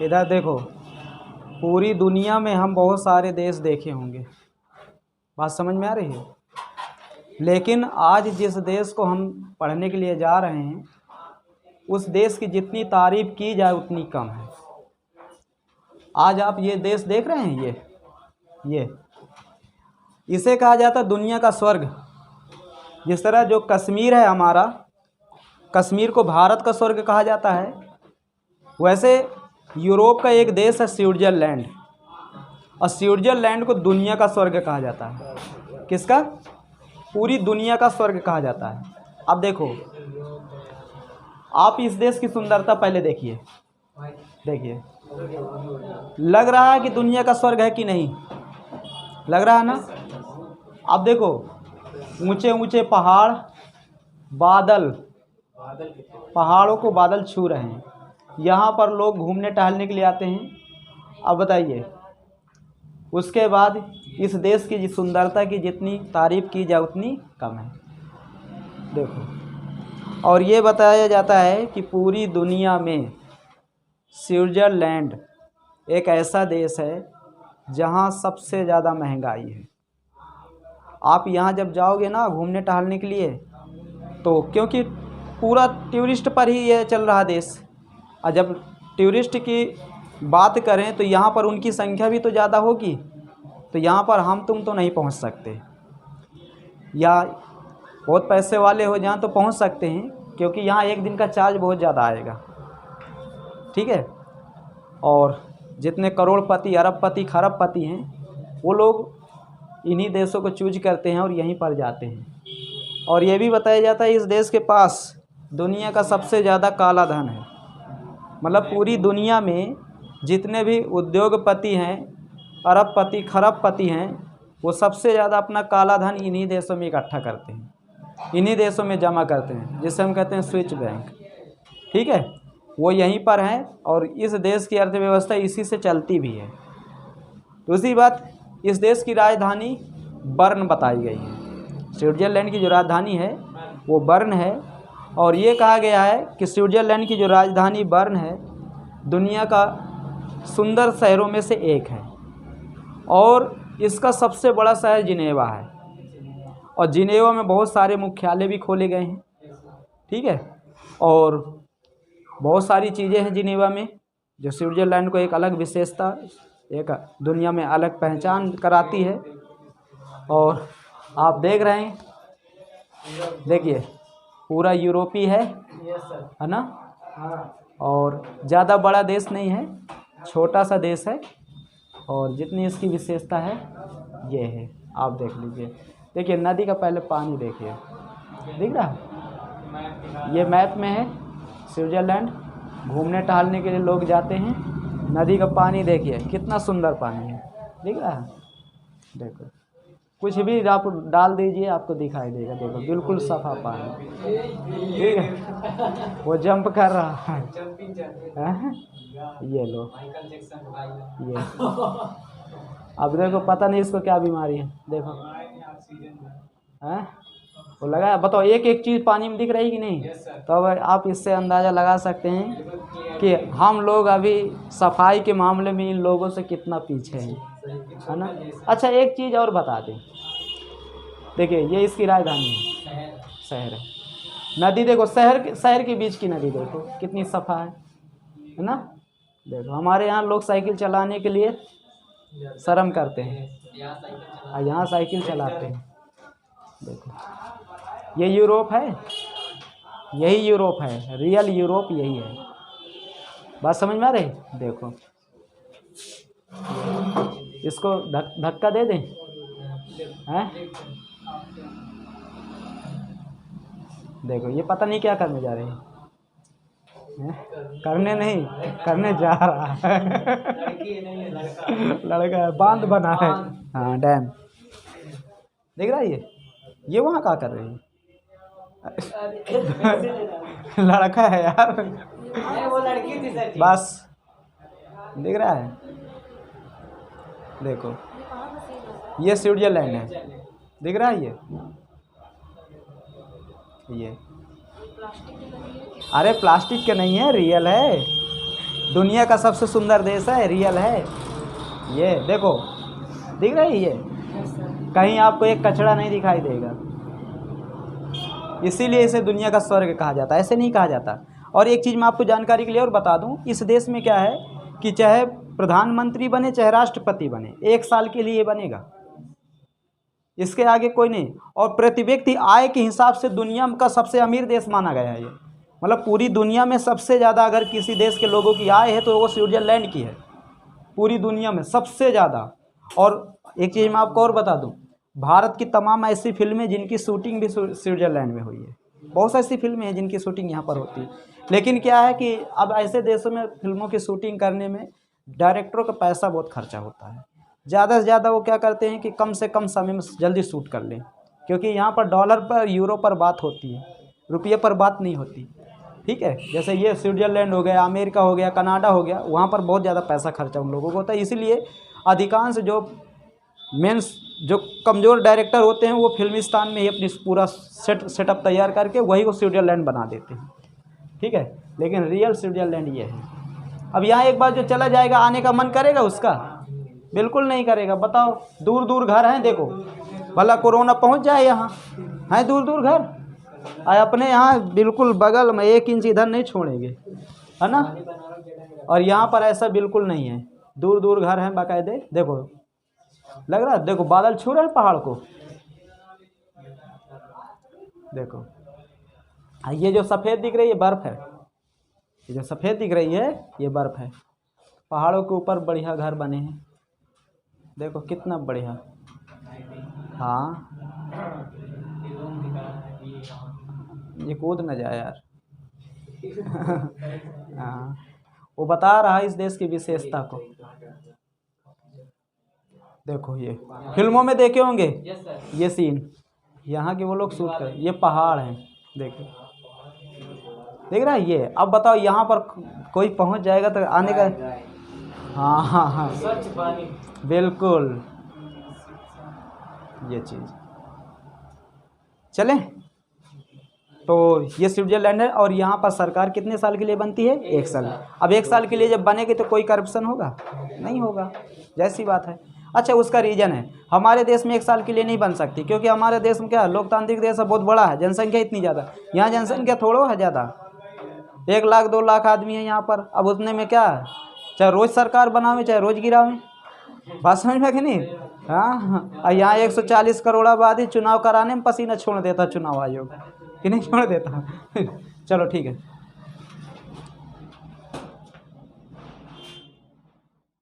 इधर देखो, पूरी दुनिया में हम बहुत सारे देश देखे होंगे, बात समझ में आ रही है। लेकिन आज जिस देश को हम पढ़ने के लिए जा रहे हैं, उस देश की जितनी तारीफ की जाए उतनी कम है। आज आप ये देश देख रहे हैं, ये इसे कहा जाता है दुनिया का स्वर्ग। जिस तरह जो कश्मीर है हमारा, कश्मीर को भारत का स्वर्ग कहा जाता है, वैसे यूरोप का एक देश है स्विट्ज़रलैंड, और स्विट्ज़रलैंड को दुनिया का स्वर्ग कहा जाता है। किसका? पूरी दुनिया का स्वर्ग कहा जाता है। अब देखो, आप इस देश की सुंदरता पहले देखिए, लग रहा है कि दुनिया का स्वर्ग है कि नहीं? लग रहा है ना। अब देखो, ऊंचे ऊंचे पहाड़, बादल, पहाड़ों को बादल छू रहे हैं। यहाँ पर लोग घूमने टहलने के लिए आते हैं। अब बताइए, उसके बाद इस देश की सुंदरता की जितनी तारीफ की जाए उतनी कम है। देखो, और ये बताया जाता है कि पूरी दुनिया में स्विट्ज़रलैंड एक ऐसा देश है जहाँ सबसे ज़्यादा महंगाई है। आप यहाँ जब जाओगे ना घूमने टहलने के लिए, तो क्योंकि पूरा टूरिस्ट पर ही ये चल रहा देश, और जब टूरिस्ट की बात करें तो यहाँ पर उनकी संख्या भी तो ज़्यादा होगी, तो यहाँ पर हम तुम तो नहीं पहुँच सकते, या बहुत पैसे वाले हो जहाँ तो पहुँच सकते हैं, क्योंकि यहाँ एक दिन का चार्ज बहुत ज़्यादा आएगा, ठीक है। और जितने करोड़पति, अरबपति, खरबपति हैं, वो लोग इन्हीं देशों को चूज करते हैं और यहीं पर जाते हैं। और ये भी बताया जाता है इस देश के पास दुनिया का सबसे ज़्यादा काला धन है। मतलब पूरी दुनिया में जितने भी उद्योगपति हैं, अरबपति, खरबपति हैं, वो सबसे ज़्यादा अपना काला धन इन्हीं देशों में इकट्ठा करते हैं, इन्हीं देशों में जमा करते हैं, जिसे हम कहते हैं स्विस बैंक, ठीक है। वो यहीं पर हैं और इस देश की अर्थव्यवस्था इसी से चलती भी है। दूसरी बात, इस देश की राजधानी बर्न बताई गई है। स्विट्ज़रलैंड की जो राजधानी है वो बर्न है, और ये कहा गया है कि स्विट्ज़रलैंड की जो राजधानी बर्न है दुनिया का सुंदर शहरों में से एक है, और इसका सबसे बड़ा शहर जिनेवा है, और जिनेवा में बहुत सारे मुख्यालय भी खोले गए हैं, ठीक है। और बहुत सारी चीज़ें हैं जिनेवा में जो स्विट्ज़रलैंड को एक अलग विशेषता, एक दुनिया में अलग पहचान कराती है। और आप देख रहे हैं, देखिए पूरा यूरोपी है ना, और ज़्यादा बड़ा देश नहीं है, छोटा सा देश है, और जितनी इसकी विशेषता है ये है। आप देख लीजिए, देखिए नदी का पहले पानी देखिए, दिख रहा है, ये मैप में है स्विट्ज़रलैंड। घूमने टहलने के लिए लोग जाते हैं, नदी का पानी देखिए कितना सुंदर पानी है, दिख रहा है। देखो, कुछ भी आप डाल दीजिए आपको दिखाई देगा, देखो बिल्कुल सफ़ा पानी, ठीक है। वो जंप कर रहा है, ये लो, ये अब देखो, पता नहीं इसको क्या बीमारी है, देखो हैं, वो लगा। बताओ, एक एक चीज़ पानी में दिख रही कि नहीं? तो अब आप इससे अंदाज़ा लगा सकते हैं कि हम लोग अभी सफाई के मामले में इन लोगों से कितना पीछे हैं, है ना। अच्छा, एक चीज़ और बता दें, देखिए ये इसकी राजधानी है, शहर है, नदी देखो, शहर के बीच की नदी देखो कितनी सफ़ा है ना। देखो हमारे यहाँ लोग साइकिल चलाने के लिए शर्म करते हैं, और यहाँ साइकिल चलाते हैं। देखो, ये यूरोप है, यही यूरोप है, रियल यूरोप यही है। बात समझ में आ रही? देखो, इसको धक्का दे दें, हैं? देखो, ये पता नहीं क्या करने जा रहे हैं, करने नहीं, करने जा रहा है। लड़का है, बांध बना है, हाँ डैम, देख रहा है ये वहाँ क्या कर रही है? लड़का है यार, वो लड़की थी सर, बस दिख रहा है। देखो, ये स्विट्ज़रलैंड है, दिख रहा है ये अरे प्लास्टिक के नहीं है, रियल है। दुनिया का सबसे सुंदर देश है, रियल है। ये देखो, दिख रही है ये, कहीं आपको एक कचरा नहीं दिखाई देगा। इसीलिए इसे दुनिया का स्वर्ग कहा जाता है, ऐसे नहीं कहा जाता। और एक चीज़ मैं आपको जानकारी के लिए और बता दूं, इस देश में क्या है कि चाहे प्रधानमंत्री बने चाहे राष्ट्रपति बने, 1 साल के लिए बनेगा, इसके आगे कोई नहीं। और प्रति व्यक्ति आय के हिसाब से दुनिया का सबसे अमीर देश माना गया है ये। मतलब पूरी दुनिया में सबसे ज़्यादा अगर किसी देश के लोगों की आय है तो वो स्विट्ज़रलैंड की है, पूरी दुनिया में सबसे ज़्यादा। और एक चीज़ मैं आपको और बता दूं, भारत की तमाम ऐसी फिल्में जिनकी शूटिंग भी स्विट्ज़रलैंड में हुई है, बहुत सी ऐसी फिल्में हैं जिनकी शूटिंग यहाँ पर होती है। लेकिन क्या है कि अब ऐसे देशों में फिल्मों की शूटिंग करने में डायरेक्टरों का पैसा बहुत खर्चा होता है। ज़्यादा से ज़्यादा वो क्या करते हैं कि कम से कम समय में जल्दी शूट कर लें, क्योंकि यहाँ पर डॉलर पर यूरो पर बात होती है, रुपये पर बात नहीं होती। ठीक है, जैसे ये स्विट्ज़रलैंड हो गया, अमेरिका हो गया, कनाडा हो गया, वहाँ पर बहुत ज़्यादा पैसा खर्चा उन लोगों को होता है। इसीलिए अधिकांश जो मेंस जो कमज़ोर डायरेक्टर होते हैं वो फिल्मिस्तान में ही अपनी पूरा सेटअप तैयार करके वही को स्विट्ज़रलैंड बना देते हैं। ठीक है, लेकिन रियल स्विट्ज़रलैंड ये है। अब यहाँ एक बार जो चला जाएगा, आने का मन करेगा उसका? बिल्कुल नहीं करेगा। बताओ, दूर दूर घर हैं, देखो भला कोरोना पहुँच जाए, यहाँ हैं दूर दूर घर, अपने यहाँ बिल्कुल बगल में 1 इंच इधर नहीं छोड़ेंगे, है ना। और यहाँ पर ऐसा बिल्कुल नहीं है, दूर दूर घर हैं बाकायदे। देखो लग रहा है, देखो बादल छू रहे हैं पहाड़ को, देखो ये जो सफ़ेद दिख रही है बर्फ़ है, ये जो सफ़ेद दिख रही है ये बर्फ़ है। पहाड़ों के ऊपर बढ़िया घर बने हैं, देखो कितना बढ़िया। हाँ, ये कूद न जाए यार। हाँ, वो बता रहा है इस देश की विशेषता को। देखो ये फिल्मों में देखे होंगे ये सीन, यहाँ के वो लोग शूट कर, ये पहाड़ हैं, देखो देख रहा है ये। अब बताओ यहाँ पर कोई पहुँच जाएगा तो आने का। हाँ हाँ हाँ, बिल्कुल ये चीज़। चलें, तो ये स्विट्ज़रलैंड है। और यहाँ पर सरकार कितने साल के लिए बनती है? 1 साल। अब 1 साल के लिए जब बनेगी तो कोई करप्शन होगा? नहीं होगा, जैसी बात है। अच्छा, उसका रीज़न है, हमारे देश में 1 साल के लिए नहीं बन सकती, क्योंकि हमारे देश में क्या है, लोकतांत्रिक देश है, बहुत बड़ा है, जनसंख्या इतनी ज़्यादा। यहाँ जनसंख्या थोड़ा है ज़्यादा, 1 लाख 2 लाख आदमी है यहाँ पर। अब उतने में क्या है, चाहे रोज़ सरकार बनावे चाहे रोज़ गिरावे, बात समझ में कि नहीं। हाँ, यहाँ 140 करोड़ आबादी, चुनाव कराने में पसीना छोड़ देता चुनाव आयोग, कि नहीं छोड़ देता। चलो ठीक है।